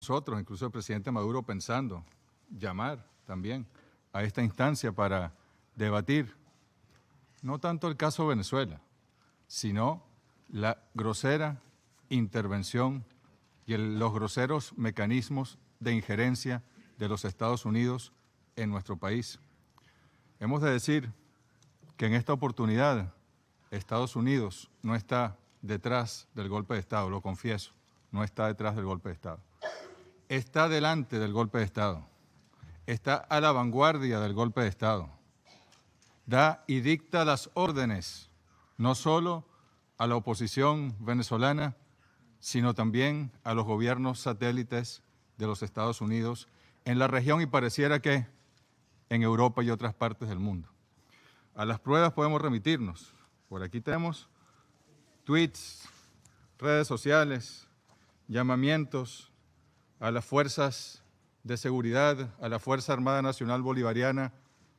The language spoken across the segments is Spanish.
nosotros, incluso el presidente Maduro, pensando llamar también a esta instancia para debatir no tanto el caso Venezuela, sino la grosera intervención y los groseros mecanismos de injerencia de los Estados Unidos en nuestro país. Hemos de decir que en esta oportunidad Estados Unidos no está detrás del golpe de Estado, lo confieso, no está detrás del golpe de Estado. Está delante del golpe de Estado, está a la vanguardia del golpe de Estado. Da y dicta las órdenes, no solo a la oposición venezolana, sino también a los gobiernos satélites de los Estados Unidos en la región y pareciera que en Europa y otras partes del mundo. A las pruebas podemos remitirnos. Por aquí tenemos tweets, redes sociales, llamamientos a las fuerzas de seguridad, a la Fuerza Armada Nacional Bolivariana,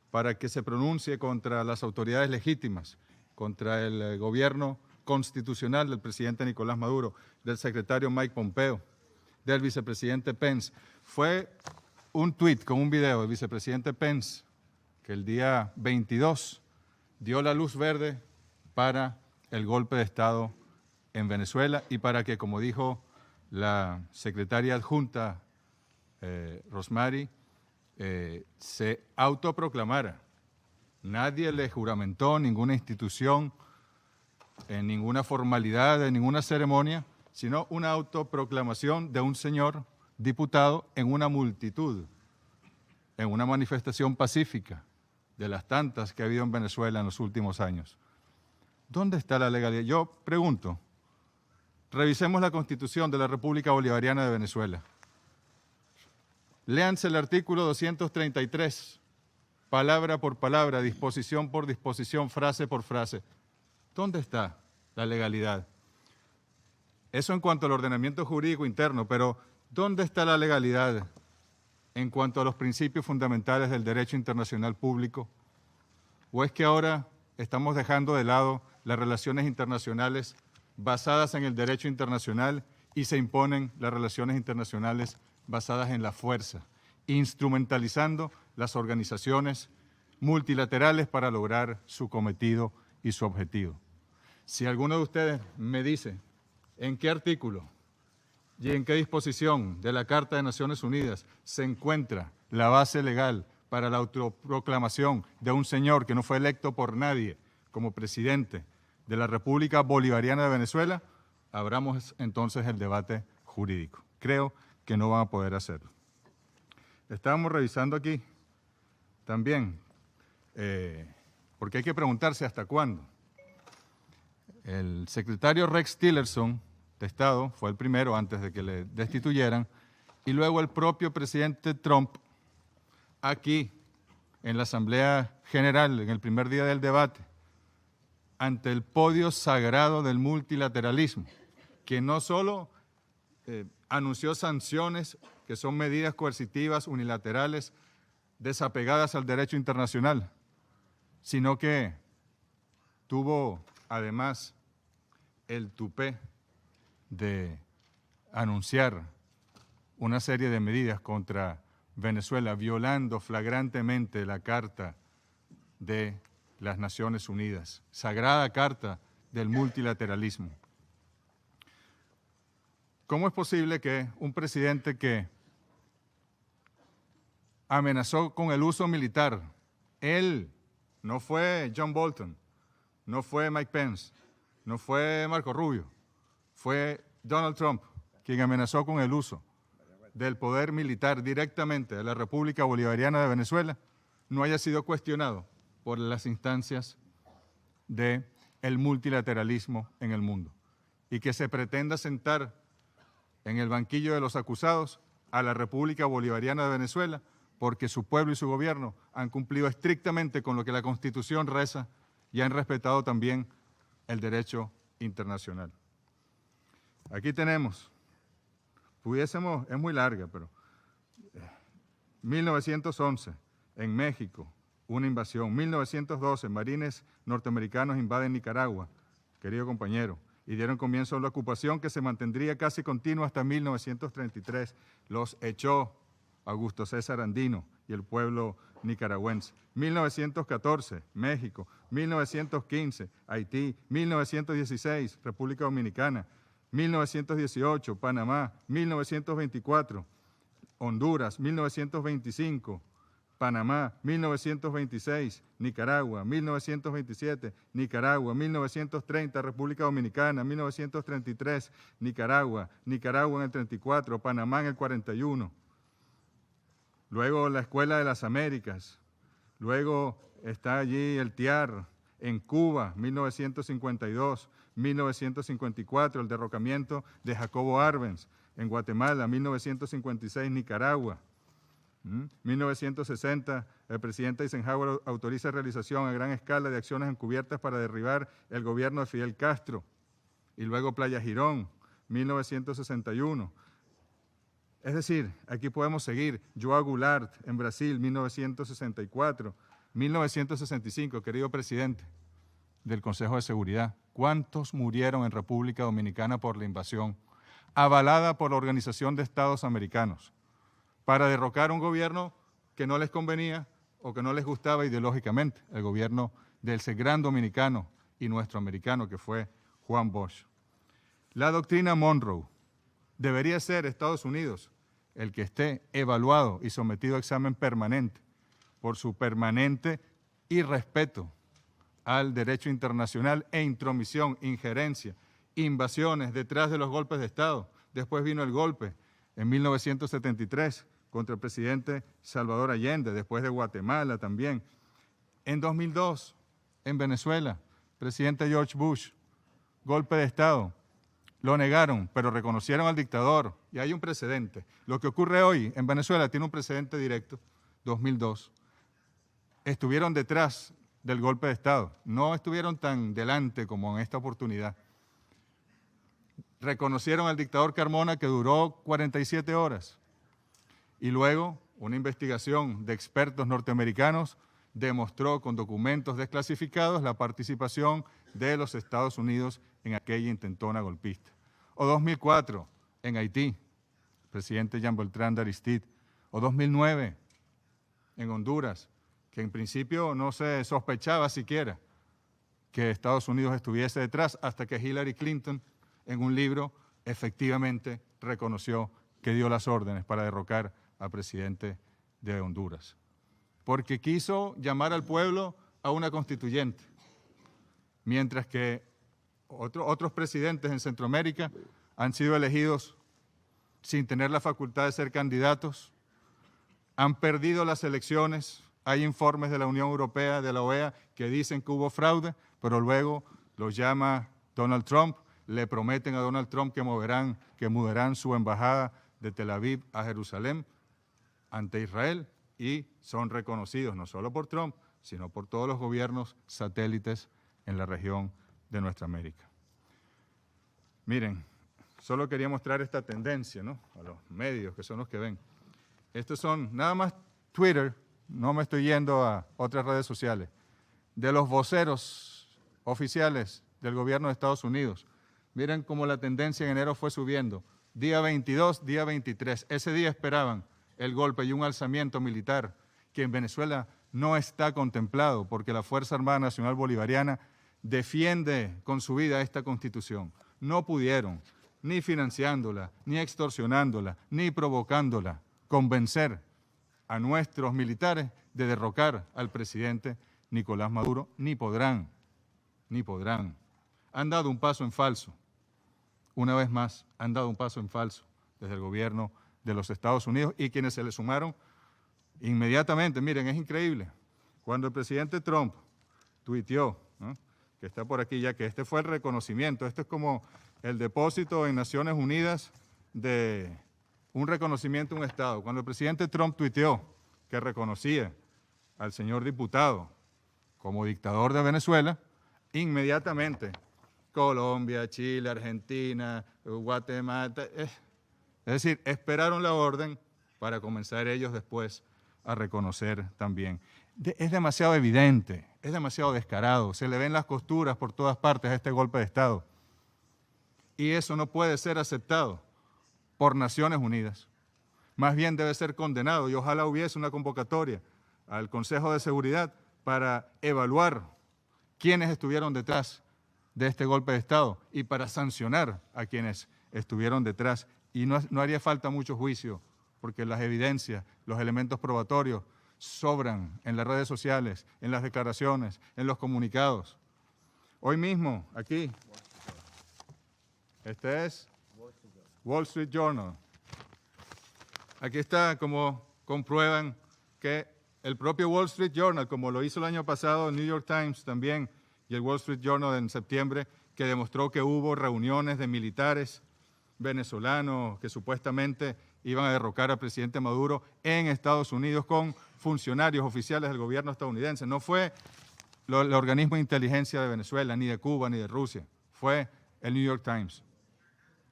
para que se pronuncie contra las autoridades legítimas, contra el gobierno constitucional del presidente Nicolás Maduro, del secretario Mike Pompeo, del vicepresidente Pence. Fue un tuit con un video del vicepresidente Pence que el día 22 dio la luz verde para el golpe de Estado en Venezuela y para que, como dijo la secretaria adjunta Rosmary, se autoproclamara. Nadie le juramentó, ninguna institución, en ninguna formalidad, en ninguna ceremonia, sino una autoproclamación de un señor diputado en una multitud, en una manifestación pacífica de las tantas que ha habido en Venezuela en los últimos años. ¿Dónde está la legalidad? Yo pregunto, revisemos la Constitución de la República Bolivariana de Venezuela. Léanse el artículo 233, palabra por palabra, disposición por disposición, frase por frase. ¿Dónde está la legalidad? Eso en cuanto al ordenamiento jurídico interno, pero ¿dónde está la legalidad en cuanto a los principios fundamentales del derecho internacional público? ¿O es que ahora estamos dejando de lado las relaciones internacionales basadas en el derecho internacional y se imponen las relaciones internacionales basadas en la fuerza, instrumentalizando las organizaciones multilaterales para lograr su cometido y su objetivo? Si alguno de ustedes me dice en qué artículo y en qué disposición de la Carta de Naciones Unidas se encuentra la base legal para la autoproclamación de un señor que no fue electo por nadie como presidente de la República Bolivariana de Venezuela, abramos entonces el debate jurídico. Creo que no van a poder hacerlo. Estábamos revisando aquí también, porque hay que preguntarse hasta cuándo. El secretario Rex Tillerson de Estado fue el primero antes de que le destituyeran, y luego el propio presidente Trump, aquí en la Asamblea General, en el primer día del debate, ante el podio sagrado del multilateralismo, que no solo anunció sanciones, que son medidas coercitivas, unilaterales, desapegadas al derecho internacional, sino que tuvo además el tupé de anunciar una serie de medidas contra Venezuela, violando flagrantemente la Carta de las Naciones Unidas, sagrada Carta del multilateralismo. ¿Cómo es posible que un presidente que amenazó con el uso militar, él, no fue John Bolton, no fue Mike Pence, no fue Marco Rubio, fue Donald Trump quien amenazó con el uso del poder militar directamente de la República Bolivariana de Venezuela, no haya sido cuestionado por las instancias del multilateralismo en el mundo y que se pretenda sentar en el banquillo de los acusados a la República Bolivariana de Venezuela porque su pueblo y su gobierno han cumplido estrictamente con lo que la Constitución reza y han respetado también el derecho internacional. Aquí tenemos, es muy larga, pero 1911, en México, una invasión. 1912, marines norteamericanos invaden Nicaragua, querido compañero. y dieron comienzo a la ocupación que se mantendría casi continua hasta 1933. Los echó Augusto César Andino y el pueblo nicaragüense. 1914, México. 1915, Haití. 1916, República Dominicana. 1918, Panamá. 1924, Honduras. 1925, Panamá. 1926, Nicaragua. 1927, Nicaragua. 1930, República Dominicana. 1933, Nicaragua. Nicaragua en el 34, Panamá en el 41. Luego la Escuela de las Américas. Luego está allí el TIAR en Cuba, 1952. 1954, el derrocamiento de Jacobo Arbenz. En Guatemala, 1956, Nicaragua. 1960, el presidente Eisenhower autoriza realización a gran escala de acciones encubiertas para derribar el gobierno de Fidel Castro. Y luego Playa Girón, 1961. Es decir, aquí podemos seguir. João Goulart en Brasil, 1964. 1965, querido presidente del Consejo de Seguridad. ¿Cuántos murieron en República Dominicana por la invasión, avalada por la Organización de Estados Americanos, para derrocar un gobierno que no les convenía o que no les gustaba ideológicamente, el gobierno del gran dominicano y nuestro americano que fue Juan Bosch? La doctrina Monroe. Debería ser Estados Unidos el que esté evaluado y sometido a examen permanente por su permanente irrespeto al derecho internacional e intromisión, injerencia, invasiones detrás de los golpes de Estado. Después vino el golpe en 1973 contra el presidente Salvador Allende, después de Guatemala también. En 2002, en Venezuela, presidente George Bush, golpe de Estado. Lo negaron, pero reconocieron al dictador y hay un precedente. Lo que ocurre hoy en Venezuela tiene un precedente directo, 2002. Estuvieron detrás del golpe de Estado, no estuvieron tan delante como en esta oportunidad. Reconocieron al dictador Carmona, que duró 47 horas. Y luego una investigación de expertos norteamericanos demostró con documentos desclasificados la participación de los Estados Unidos en aquella intentona golpista. O 2004, en Haití, presidente Jean Bertrand Aristide. O 2009, en Honduras, que en principio no se sospechaba siquiera que Estados Unidos estuviese detrás, hasta que Hillary Clinton, en un libro, efectivamente reconoció que dio las órdenes para derrocar al presidente de Honduras. Porque quiso llamar al pueblo a una constituyente, mientras que otros presidentes en Centroamérica han sido elegidos sin tener la facultad de ser candidatos, han perdido las elecciones. Hay informes de la Unión Europea, de la OEA, que dicen que hubo fraude, pero luego los llama Donald Trump, le prometen a Donald Trump que mudarán su embajada de Tel Aviv a Jerusalén ante Israel, y son reconocidos no solo por Trump, sino por todos los gobiernos satélites en la región de nuestra América. Miren, solo quería mostrar esta tendencia, ¿no?, a los medios, que son los que ven. Estos son nada más Twitter, no me estoy yendo a otras redes sociales, de los voceros oficiales del gobierno de Estados Unidos. Miren cómo la tendencia en enero fue subiendo. Día 22, día 23. Ese día esperaban el golpe y un alzamiento militar que en Venezuela no está contemplado, porque la Fuerza Armada Nacional Bolivariana defiende con su vida esta Constitución. No pudieron, ni financiándola, ni extorsionándola, ni provocándola, convencer a nuestros militares de derrocar al presidente Nicolás Maduro, ni podrán. Han dado un paso en falso. Una vez más, han dado un paso en falso desde el gobierno de los Estados Unidos, y quienes se le sumaron inmediatamente. Miren, es increíble. Cuando el presidente Trump tuiteó, ¿no?, que está por aquí ya, que este fue el reconocimiento, esto es como el depósito en Naciones Unidas de un reconocimiento a un Estado. Cuando el presidente Trump tuiteó que reconocía al señor diputado como dictador de Venezuela, inmediatamente Colombia, Chile, Argentina, Guatemala, es decir, esperaron la orden para comenzar ellos después a reconocer también. Es demasiado evidente, es demasiado descarado, se le ven las costuras por todas partes a este golpe de Estado. Y eso no puede ser aceptado por Naciones Unidas. Más bien debe ser condenado y ojalá hubiese una convocatoria al Consejo de Seguridad para evaluar quiénes estuvieron detrás de este golpe de Estado y para sancionar a quienes estuvieron detrás. Y no haría falta mucho juicio, porque las evidencias, los elementos probatorios sobran en las redes sociales, en las declaraciones, en los comunicados. Hoy mismo, aquí, este es Wall Street Journal. Aquí está como comprueban que el propio Wall Street Journal, como lo hizo el año pasado el New York Times también, y el Wall Street Journal en septiembre, que demostró que hubo reuniones de militares venezolanos que supuestamente iban a derrocar al presidente Maduro en Estados Unidos con funcionarios oficiales del gobierno estadounidense. No fue el organismo de inteligencia de Venezuela, ni de Cuba, ni de Rusia. Fue el New York Times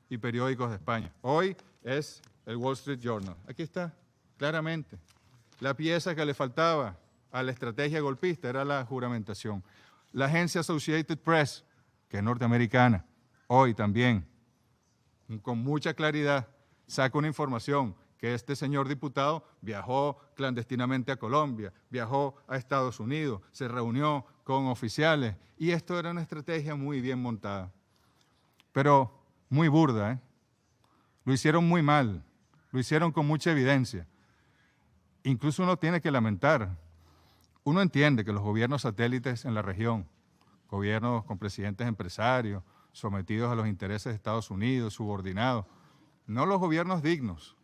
y periódicos de España. Hoy es el Wall Street Journal. Aquí está, claramente. La pieza que le faltaba a la estrategia golpista era la juramentación. La agencia Associated Press, que es norteamericana, hoy también, con mucha claridad, saca una información que este señor diputado viajó clandestinamente a Colombia, viajó a Estados Unidos, se reunió con oficiales, y esto era una estrategia muy bien montada, pero muy burda, ¿eh? Lo hicieron muy mal, lo hicieron con mucha evidencia. Incluso uno tiene que lamentar, uno entiende que los gobiernos satélites en la región, gobiernos con presidentes empresarios, sometidos a los intereses de Estados Unidos, subordinados, no los gobiernos dignos,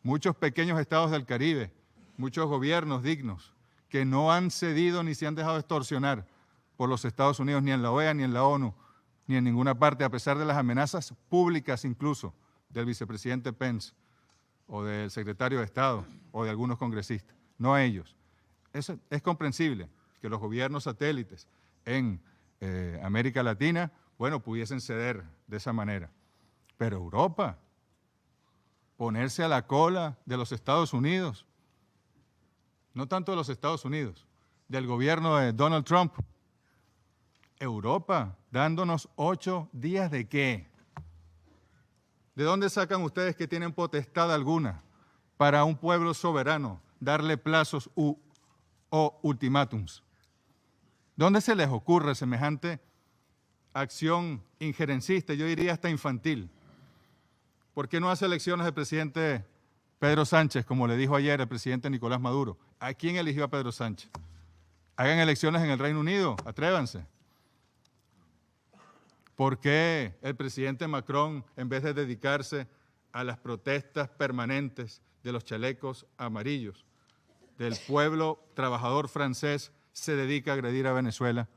muchos pequeños estados del Caribe, muchos gobiernos dignos que no han cedido ni se han dejado extorsionar por los Estados Unidos, ni en la OEA, ni en la ONU, ni en ninguna parte, a pesar de las amenazas públicas incluso del vicepresidente Pence o del secretario de Estado o de algunos congresistas, no ellos. Es comprensible que los gobiernos satélites en América Latina, bueno, pudiesen ceder de esa manera. Pero Europa, ponerse a la cola de los Estados Unidos, no tanto de los Estados Unidos, del gobierno de Donald Trump, Europa, dándonos 8 días de qué. ¿De dónde sacan ustedes que tienen potestad alguna para un pueblo soberano darle plazos o ultimátums? ¿Dónde se les ocurre semejante acción injerencista, yo diría hasta infantil? ¿Por qué no hace elecciones el presidente Pedro Sánchez, como le dijo ayer el presidente Nicolás Maduro? ¿A quién eligió a Pedro Sánchez? Hagan elecciones en el Reino Unido, atrévanse. ¿Por qué el presidente Macron, en vez de dedicarse a las protestas permanentes de los chalecos amarillos, del pueblo trabajador francés, se dedica a agredir a Venezuela?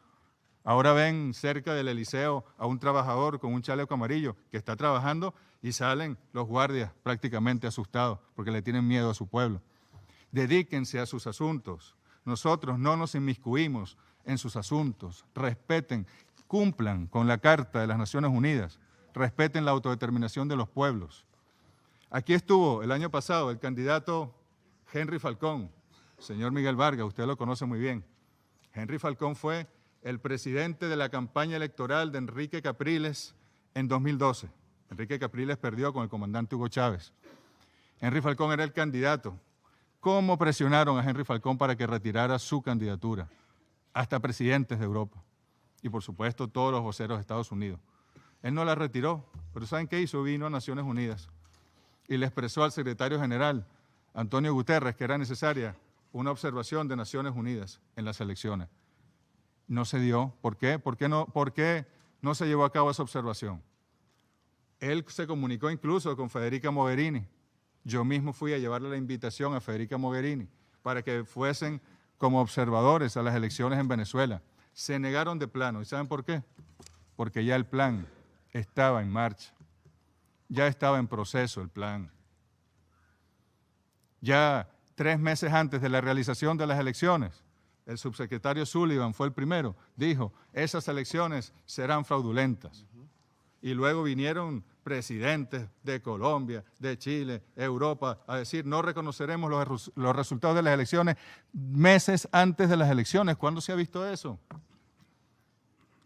Ahora ven cerca del Eliseo a un trabajador con un chaleco amarillo que está trabajando y salen los guardias prácticamente asustados porque le tienen miedo a su pueblo. Dedíquense a sus asuntos. Nosotros no nos inmiscuimos en sus asuntos. Respeten, cumplan con la Carta de las Naciones Unidas. Respeten la autodeterminación de los pueblos. Aquí estuvo el año pasado el candidato Henry Falcón, señor Miguel Vargas, usted lo conoce muy bien. Henry Falcón fue el presidente de la campaña electoral de Enrique Capriles en 2012. Enrique Capriles perdió con el comandante Hugo Chávez. Henry Falcón era el candidato. ¿Cómo presionaron a Henry Falcón para que retirara su candidatura? Hasta presidentes de Europa. Y por supuesto todos los voceros de Estados Unidos. Él no la retiró, pero ¿saben qué hizo? Vino a Naciones Unidas y le expresó al secretario general, Antonio Guterres, que era necesaria una observación de Naciones Unidas en las elecciones. No se dio. ¿Por qué? ¿Por qué no se llevó a cabo esa observación? Él se comunicó incluso con Federica Mogherini. Yo mismo fui a llevarle la invitación a Federica Mogherini para que fuesen como observadores a las elecciones en Venezuela. Se negaron de plano. ¿Y saben por qué? Porque ya el plan estaba en marcha. Ya estaba en proceso el plan. Ya 3 meses antes de la realización de las elecciones, el subsecretario Sullivan fue el primero, dijo, esas elecciones serán fraudulentas. Y luego vinieron presidentes de Colombia, de Chile, Europa, a decir, no reconoceremos los resultados de las elecciones meses antes de las elecciones. ¿Cuándo se ha visto eso?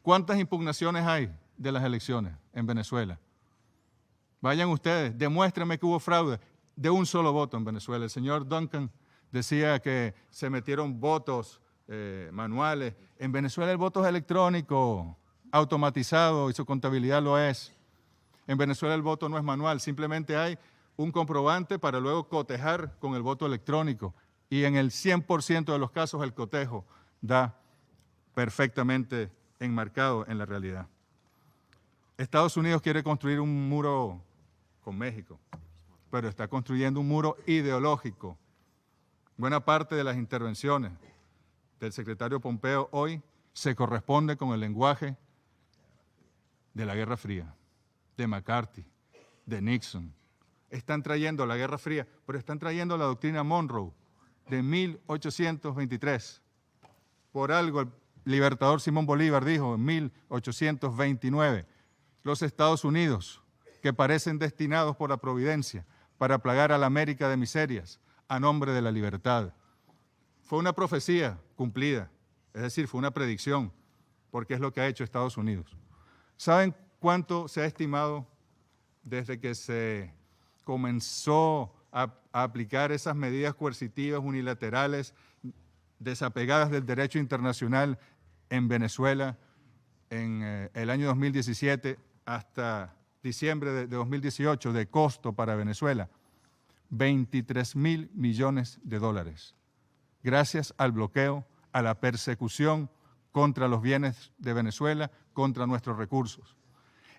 ¿Cuántas impugnaciones hay de las elecciones en Venezuela? Vayan ustedes, demuéstrenme que hubo fraude de un solo voto en Venezuela. El señor Duncan decía que se metieron votos manuales. En Venezuela el voto es electrónico, automatizado, y su contabilidad lo es. En Venezuela el voto no es manual, simplemente hay un comprobante para luego cotejar con el voto electrónico. Y en el 100% de los casos el cotejo da perfectamente enmarcado en la realidad. Estados Unidos quiere construir un muro con México, pero está construyendo un muro ideológico. Buena parte de las intervenciones del secretario Pompeo hoy se corresponde con el lenguaje de la Guerra Fría, de McCarthy, de Nixon. Están trayendo la Guerra Fría, pero están trayendo la doctrina Monroe de 1823. Por algo el libertador Simón Bolívar dijo en 1829, los Estados Unidos, que parecen destinados por la providencia para plagar a la América de miserias a nombre de la libertad. Fue una profecía cumplida, es decir, fue una predicción, porque es lo que ha hecho Estados Unidos. ¿Saben cuánto se ha estimado desde que se comenzó a aplicar esas medidas coercitivas unilaterales desapegadas del derecho internacional en Venezuela en el año 2017 hasta diciembre de 2018 de costo para Venezuela? 23.000 millones de dólares, gracias al bloqueo, a la persecución contra los bienes de Venezuela, contra nuestros recursos.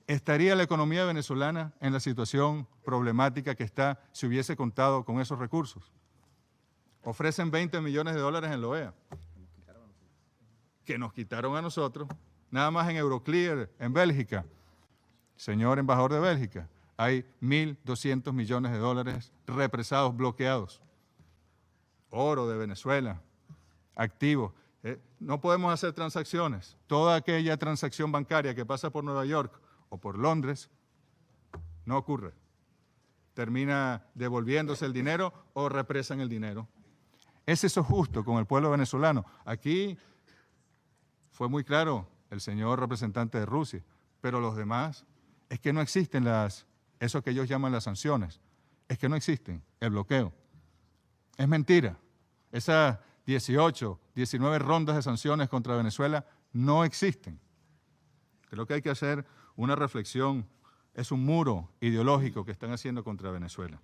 ¿Estaría la economía venezolana en la situación problemática que está si hubiese contado con esos recursos? Ofrecen 20 millones de dólares en la OEA, que nos quitaron a nosotros, nada más en Euroclear, en Bélgica. Señor embajador de Bélgica, hay 1.200 millones de dólares represados, bloqueados. Oro de Venezuela, activos. No podemos hacer transacciones. Toda aquella transacción bancaria que pasa por Nueva York o por Londres no ocurre. Termina devolviéndose el dinero o represan el dinero. ¿Es eso justo con el pueblo venezolano? Aquí fue muy claro el señor representante de Rusia, pero los demás, es que no existen eso que ellos llaman las sanciones, es que no existen, el bloqueo. Es mentira. Esas 18, 19 rondas de sanciones contra Venezuela no existen. Creo que hay que hacer una reflexión. Es un muro ideológico que están haciendo contra Venezuela.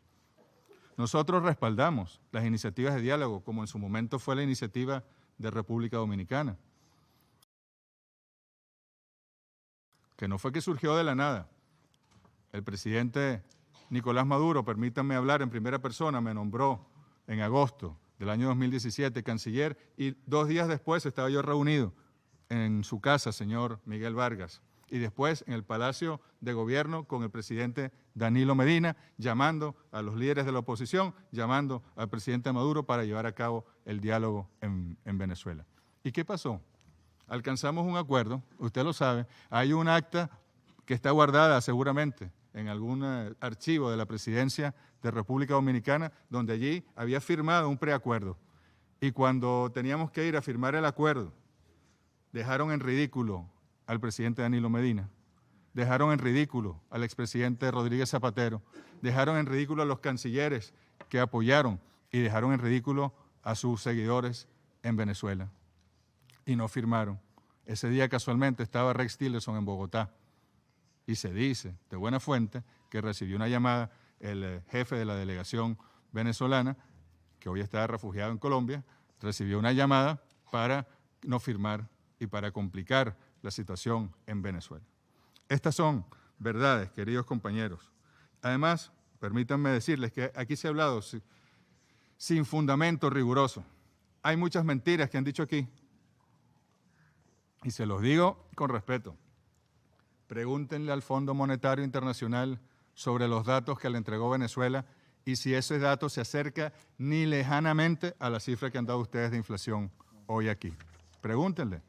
Nosotros respaldamos las iniciativas de diálogo, como en su momento fue la iniciativa de República Dominicana, que no fue que surgió de la nada. El presidente Nicolás Maduro, permítanme hablar en primera persona, me nombró en agosto del año 2017 canciller y 2 días después estaba yo reunido en su casa, señor Miguel Vargas, y después en el Palacio de Gobierno con el presidente Danilo Medina, llamando a los líderes de la oposición, llamando al presidente Maduro para llevar a cabo el diálogo en Venezuela. ¿Y qué pasó? Alcanzamos un acuerdo, usted lo sabe, hay un acta que está guardada seguramente en algún archivo de la Presidencia de República Dominicana, donde allí había firmado un preacuerdo. Y cuando teníamos que ir a firmar el acuerdo, dejaron en ridículo al presidente Danilo Medina, dejaron en ridículo al expresidente Rodríguez Zapatero, dejaron en ridículo a los cancilleres que apoyaron y dejaron en ridículo a sus seguidores en Venezuela. Y no firmaron. Ese día casualmente estaba Rex Tillerson en Bogotá y se dice de buena fuente que recibió una llamada el jefe de la delegación venezolana, que hoy está refugiado en Colombia, recibió una llamada para no firmar y para complicar la situación en Venezuela. Estas son verdades, queridos compañeros. Además, permítanme decirles que aquí se ha hablado sin fundamento riguroso. Hay muchas mentiras que han dicho aquí. Y se los digo con respeto. Pregúntenle al Fondo Monetario Internacional sobre los datos que le entregó Venezuela y si ese dato se acerca ni lejanamente a la cifra que han dado ustedes de inflación hoy aquí. Pregúntenle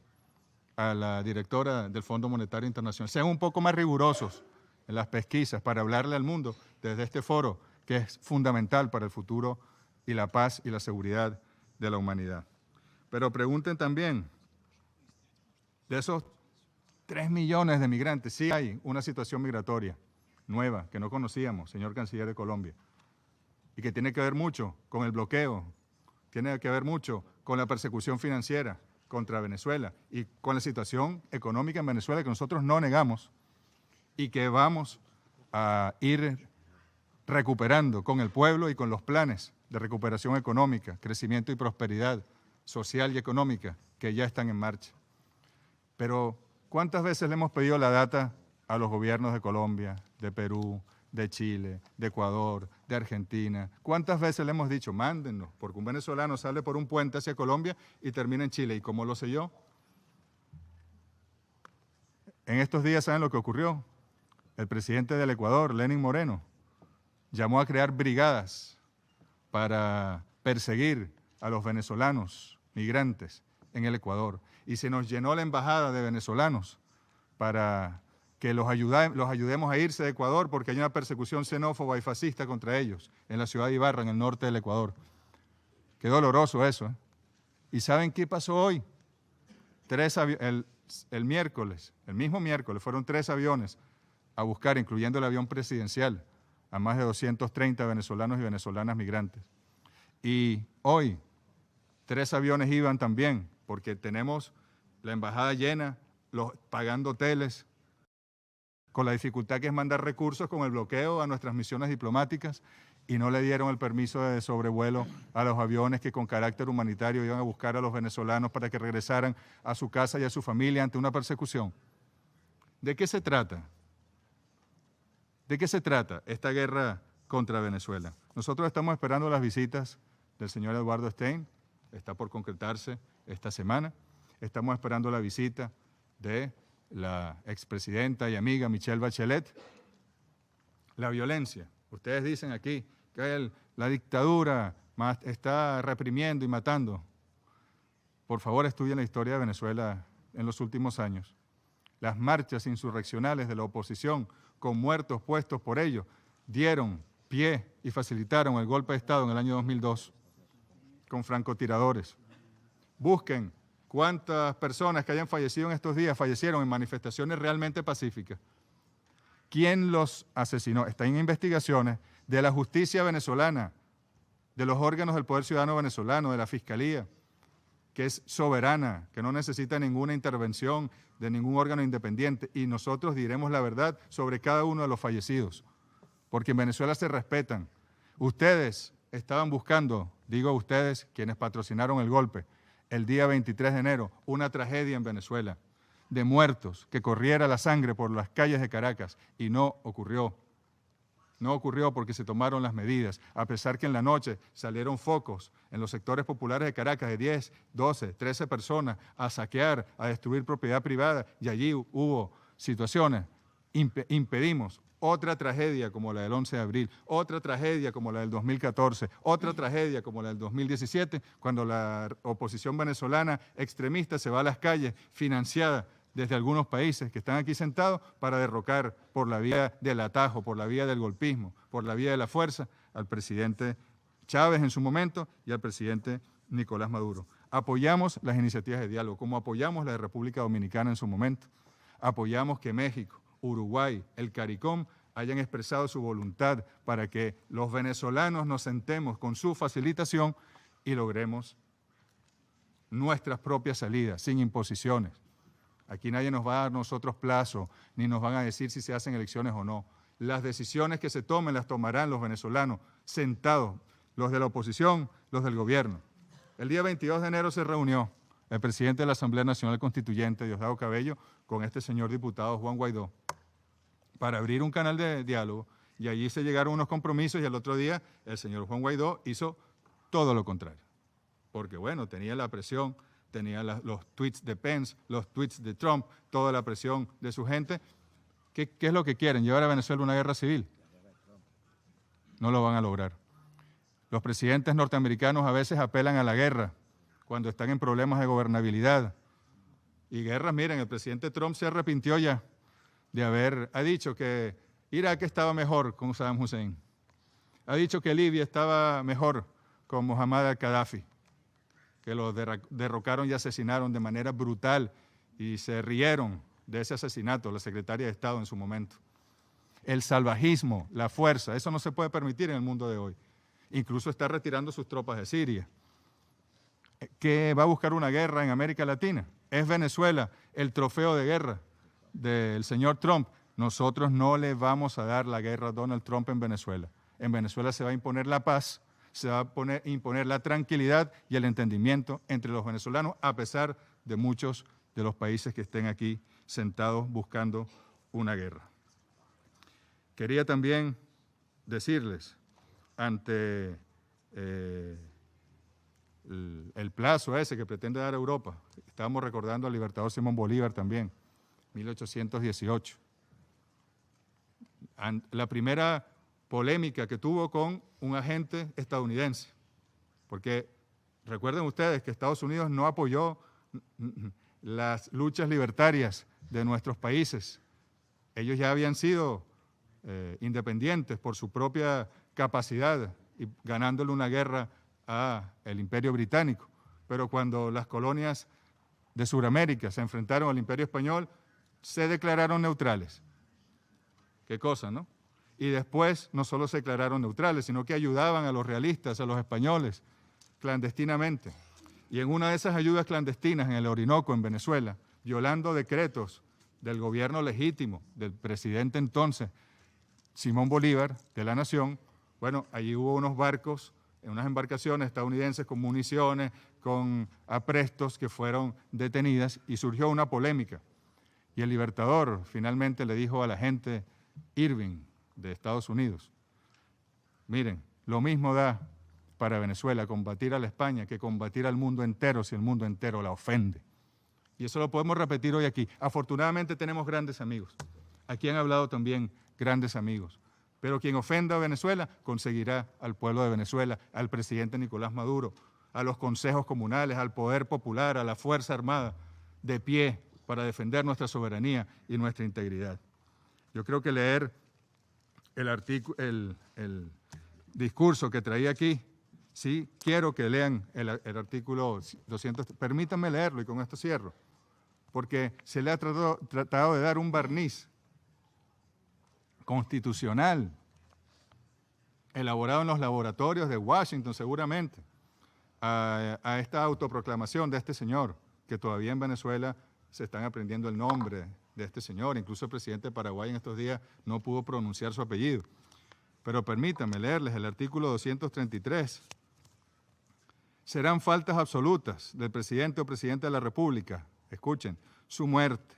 a la directora del Fondo Monetario Internacional. Sean un poco más rigurosos en las pesquisas para hablarle al mundo desde este foro que es fundamental para el futuro y la paz y la seguridad de la humanidad. Pero pregunten también, de esos 3 millones de migrantes, sí hay una situación migratoria. nueva, que no conocíamos, señor Canciller de Colombia, y que tiene que ver mucho con el bloqueo, tiene que ver mucho con la persecución financiera contra Venezuela y con la situación económica en Venezuela que nosotros no negamos y que vamos a ir recuperando con el pueblo y con los planes de recuperación económica, crecimiento y prosperidad social y económica que ya están en marcha. Pero, ¿cuántas veces le hemos pedido la data a los gobiernos de Colombia, de Perú, de Chile, de Ecuador, de Argentina? ¿Cuántas veces le hemos dicho, mándennos? Porque un venezolano sale por un puente hacia Colombia y termina en Chile. ¿Y cómo lo sé yo? En estos días, ¿saben lo que ocurrió? El presidente del Ecuador, Lenín Moreno, llamó a crear brigadas para perseguir a los venezolanos migrantes en el Ecuador. Y se nos llenó la embajada de venezolanos para que los ayudemos a irse de Ecuador porque hay una persecución xenófoba y fascista contra ellos en la ciudad de Ibarra, en el norte del Ecuador. Qué doloroso eso, ¿eh? ¿Y saben qué pasó hoy? El miércoles, el mismo miércoles, fueron 3 aviones a buscar, incluyendo el avión presidencial, a más de 230 venezolanos y venezolanas migrantes. Y hoy 3 aviones iban también, porque tenemos la embajada llena, pagando hoteles, con la dificultad que es mandar recursos con el bloqueo a nuestras misiones diplomáticas, y no le dieron el permiso de sobrevuelo a los aviones que con carácter humanitario iban a buscar a los venezolanos para que regresaran a su casa y a su familia ante una persecución. ¿De qué se trata? ¿De qué se trata esta guerra contra Venezuela? Nosotros estamos esperando las visitas del señor Eduardo Stein, está por concretarse esta semana. Estamos esperando la visita de la expresidenta y amiga Michelle Bachelet. La violencia. Ustedes dicen aquí que la dictadura está reprimiendo y matando. Por favor, estudien la historia de Venezuela en los últimos años. Las marchas insurreccionales de la oposición, con muertos puestos por ellos, dieron pie y facilitaron el golpe de Estado en el año 2002, con francotiradores. Busquen cuántas personas que hayan fallecido en estos días fallecieron en manifestaciones realmente pacíficas. ¿Quién los asesinó? Está en investigaciones de la justicia venezolana, de los órganos del Poder Ciudadano venezolano, de la Fiscalía, que es soberana, que no necesita ninguna intervención de ningún órgano independiente, y nosotros diremos la verdad sobre cada uno de los fallecidos, porque en Venezuela se respetan. Ustedes estaban buscando, digo ustedes, quienes patrocinaron el golpe, el día 23 de enero, una tragedia en Venezuela, de muertos, que corriera la sangre por las calles de Caracas, y no ocurrió. No ocurrió porque se tomaron las medidas, a pesar que en la noche salieron focos en los sectores populares de Caracas de 10, 12, 13 personas a saquear, a destruir propiedad privada, y allí hubo situaciones. Impedimos otra tragedia como la del 11 de abril, otra tragedia como la del 2014, otra tragedia como la del 2017, cuando la oposición venezolana extremista se va a las calles financiada desde algunos países que están aquí sentados para derrocar por la vía del atajo, por la vía del golpismo, por la vía de la fuerza al presidente Chávez en su momento y al presidente Nicolás Maduro. Apoyamos las iniciativas de diálogo, como apoyamos la de República Dominicana en su momento. Apoyamos que México, Uruguay, el CARICOM hayan expresado su voluntad para que los venezolanos nos sentemos con su facilitación y logremos nuestras propias salidas, sin imposiciones. Aquí nadie nos va a dar nosotros plazo, ni nos van a decir si se hacen elecciones o no. Las decisiones que se tomen las tomarán los venezolanos, sentados, los de la oposición, los del gobierno. El día 22 de enero se reunió el presidente de la Asamblea Nacional Constituyente, Diosdado Cabello, con este señor diputado Juan Guaidó, para abrir un canal de diálogo, y allí se llegaron unos compromisos, y el otro día el señor Juan Guaidó hizo todo lo contrario. Porque, bueno, tenía la presión, tenía los tweets de Pence, los tweets de Trump, toda la presión de su gente. ¿Qué es lo que quieren? ¿Llevar a Venezuela a una guerra civil? No lo van a lograr. Los presidentes norteamericanos a veces apelan a la guerra cuando están en problemas de gobernabilidad. Y guerras, miren, el presidente Trump se arrepintió ya ha dicho que Irak estaba mejor con Saddam Hussein. Ha dicho que Libia estaba mejor con Muammar al-Gaddafi, que lo derrocaron y asesinaron de manera brutal, y se rieron de ese asesinato la secretaria de Estado en su momento. el salvajismo, la fuerza. Eso no se puede permitir en el mundo de hoy. Incluso está retirando sus tropas de Siria. ¿Que va a buscar una guerra en América Latina? ¿Es Venezuela el trofeo de guerra del señor Trump? Nosotros no le vamos a dar la guerra a Donald Trump en Venezuela. En Venezuela se va a imponer la paz, se va a imponer la tranquilidad y el entendimiento entre los venezolanos, a pesar de muchos de los países que estén aquí sentados buscando una guerra. Quería también decirles, ante el plazo ese que pretende dar Europa, estábamos recordando al libertador Simón Bolívar también, 1818. La primera polémica que tuvo con un agente estadounidense, porque recuerden ustedes que Estados Unidos no apoyó las luchas libertarias de nuestros países. Ellos ya habían sido independientes por su propia capacidad y ganándole una guerra al Imperio Británico. Pero cuando las colonias de Sudamérica se enfrentaron al Imperio Español, se declararon neutrales. Qué cosa, ¿no? Y después no solo se declararon neutrales, sino que ayudaban a los realistas, a los españoles, clandestinamente. Y en una de esas ayudas clandestinas en el Orinoco, en Venezuela, violando decretos del gobierno legítimo del presidente entonces, Simón Bolívar, de la Nación, bueno, allí hubo unos barcos, unas embarcaciones estadounidenses con municiones, con aprestos que fueron detenidas y surgió una polémica. Y el Libertador finalmente le dijo a la gente Irving de Estados Unidos, miren, lo mismo da para Venezuela combatir a la España que combatir al mundo entero si el mundo entero la ofende. Y eso lo podemos repetir hoy aquí. Afortunadamente tenemos grandes amigos. Aquí han hablado también grandes amigos. Pero quien ofenda a Venezuela conseguirá al pueblo de Venezuela, al presidente Nicolás Maduro, a los consejos comunales, al poder popular, a la Fuerza Armada, de pie para defender nuestra soberanía y nuestra integridad. Yo creo que leer el discurso que traía aquí, sí, quiero que lean el artículo 200. Permítanme leerlo y con esto cierro, porque se le ha tratado de dar un barniz constitucional, elaborado en los laboratorios de Washington seguramente, a esta autoproclamación de este señor, que todavía en Venezuela se están aprendiendo el nombre de este señor. Incluso el presidente de Paraguay en estos días no pudo pronunciar su apellido. Pero permítanme leerles el artículo 233. Serán faltas absolutas del presidente o presidenta de la República, escuchen, su muerte,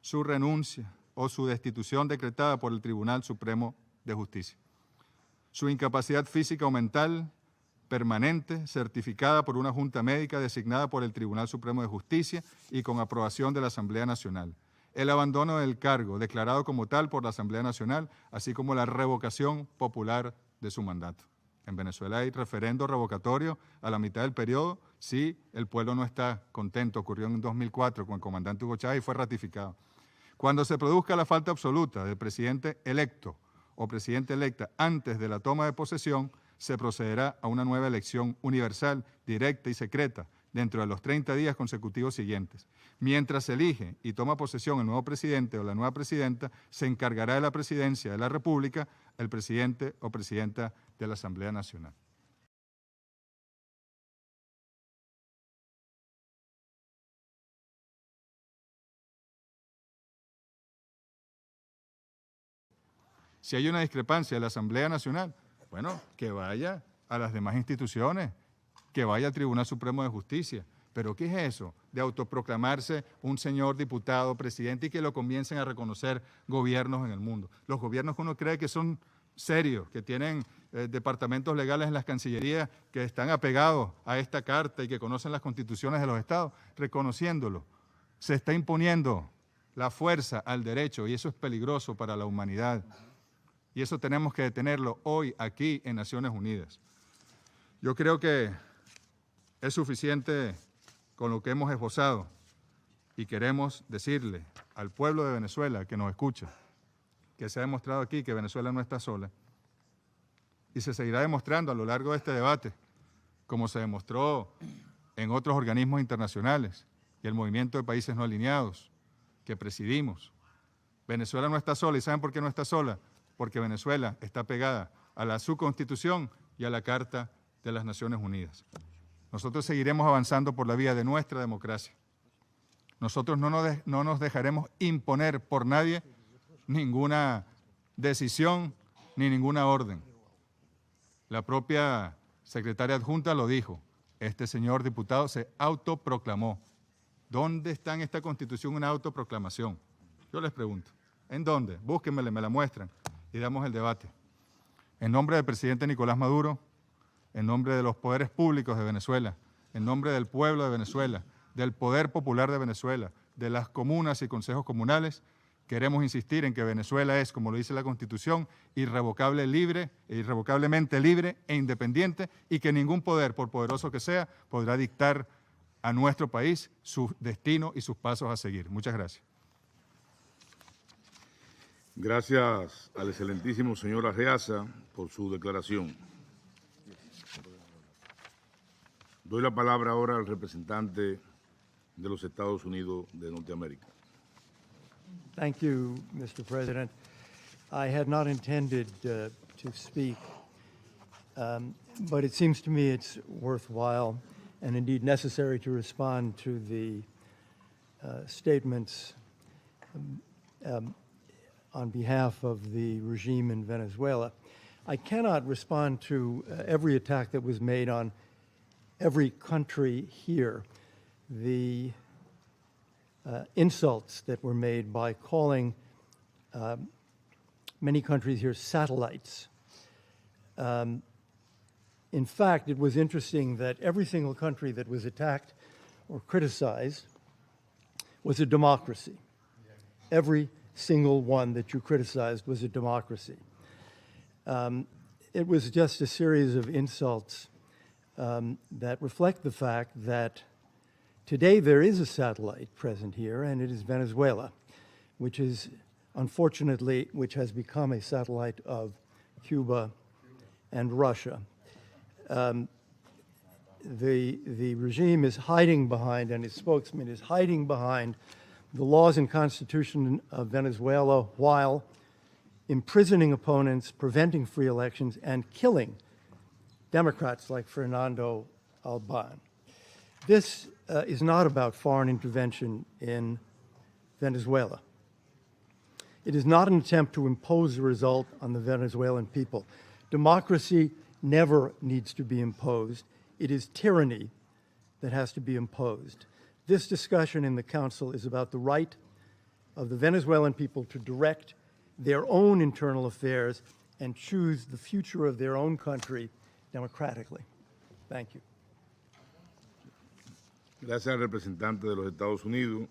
su renuncia o su destitución decretada por el Tribunal Supremo de Justicia. Su incapacidad física o mental permanente, certificada por una junta médica designada por el Tribunal Supremo de Justicia y con aprobación de la Asamblea Nacional. El abandono del cargo, declarado como tal por la Asamblea Nacional, así como la revocación popular de su mandato. En Venezuela hay referendo revocatorio a la mitad del periodo si el pueblo no está contento. Ocurrió en 2004 con el comandante Hugo Chávez y fue ratificado. Cuando se produzca la falta absoluta del presidente electo o presidenta electa antes de la toma de posesión, se procederá a una nueva elección universal, directa y secreta dentro de los 30 días consecutivos siguientes. Mientras se elige y toma posesión el nuevo presidente o la nueva presidenta, se encargará de la presidencia de la República el presidente o presidenta de la Asamblea Nacional. Si hay una discrepancia de la Asamblea Nacional, bueno, que vaya a las demás instituciones, que vaya al Tribunal Supremo de Justicia. ¿Pero qué es eso de autoproclamarse un señor diputado, presidente y que lo comiencen a reconocer gobiernos en el mundo? Los gobiernos que uno cree que son serios, que tienen departamentos legales en las cancillerías que están apegados a esta carta y que conocen las constituciones de los estados, reconociéndolo. Se está imponiendo la fuerza al derecho y eso es peligroso para la humanidad. Y eso tenemos que detenerlo hoy aquí en Naciones Unidas. Yo creo que es suficiente con lo que hemos esbozado y queremos decirle al pueblo de Venezuela que nos escucha, que se ha demostrado aquí que Venezuela no está sola y se seguirá demostrando a lo largo de este debate, como se demostró en otros organismos internacionales y el movimiento de países no alineados que presidimos. Venezuela no está sola, ¿y saben por qué no está sola? porque Venezuela está pegada a su Constitución y a la Carta de las Naciones Unidas. Nosotros seguiremos avanzando por la vía de nuestra democracia. Nosotros no nos dejaremos imponer por nadie ninguna decisión ni ninguna orden. La propia secretaria adjunta lo dijo. Este señor diputado se autoproclamó. ¿Dónde está en esta Constitución una autoproclamación? Yo les pregunto. ¿En dónde? Búsquenmela, me la muestran y damos el debate. En nombre del presidente Nicolás Maduro, en nombre de los poderes públicos de Venezuela, en nombre del pueblo de Venezuela, del poder popular de Venezuela, de las comunas y consejos comunales, queremos insistir en que Venezuela es, como lo dice la Constitución, irrevocablemente libre e independiente y que ningún poder, por poderoso que sea, podrá dictar a nuestro país su destino y sus pasos a seguir. Muchas gracias. Gracias al excelentísimo señor Arreaza por su declaración. Doy la palabra ahora al representante de los Estados Unidos de Norteamérica. Thank you, Mr. President. I had not intended to speak, but it seems to me it's worthwhile and indeed necessary to respond to the statements on behalf of the regime in Venezuela. I cannot respond to every attack that was made on every country here. The insults that were made by calling many countries here satellites. In fact, it was interesting that every single country that was attacked or criticized was a democracy. Every single one that you criticized was a democracy. It was just a series of insults that reflect the fact that today there is a satellite present here, and it is Venezuela, which is unfortunately, which has become a satellite of Cuba and Russia. The regime is hiding behind, and its spokesman is hiding behind the laws and constitution of Venezuela while imprisoning opponents, preventing free elections, and killing Democrats like Fernando Albán. This is not about foreign intervention in Venezuela. It is not an attempt to impose a result on the Venezuelan people. Democracy never needs to be imposed. It is tyranny that has to be imposed. This discussion in the Council is about the right of the Venezuelan people to direct their own internal affairs and choose the future of their own country democratically. Thank you. Gracias al representante de los Estados Unidos.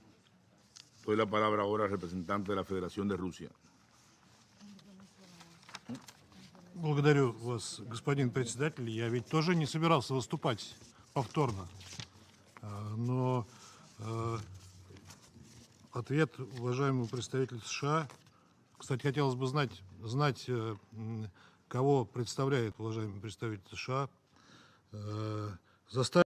Doy la palabra ahora al representante de la Федерация de Руsia. Благодарю вас, господин председатель. Я ведь тоже не собирался выступать повторно. Но ответ уважаемому представителю США. Кстати, хотелось бы знать, кого представляет уважаемый представитель США.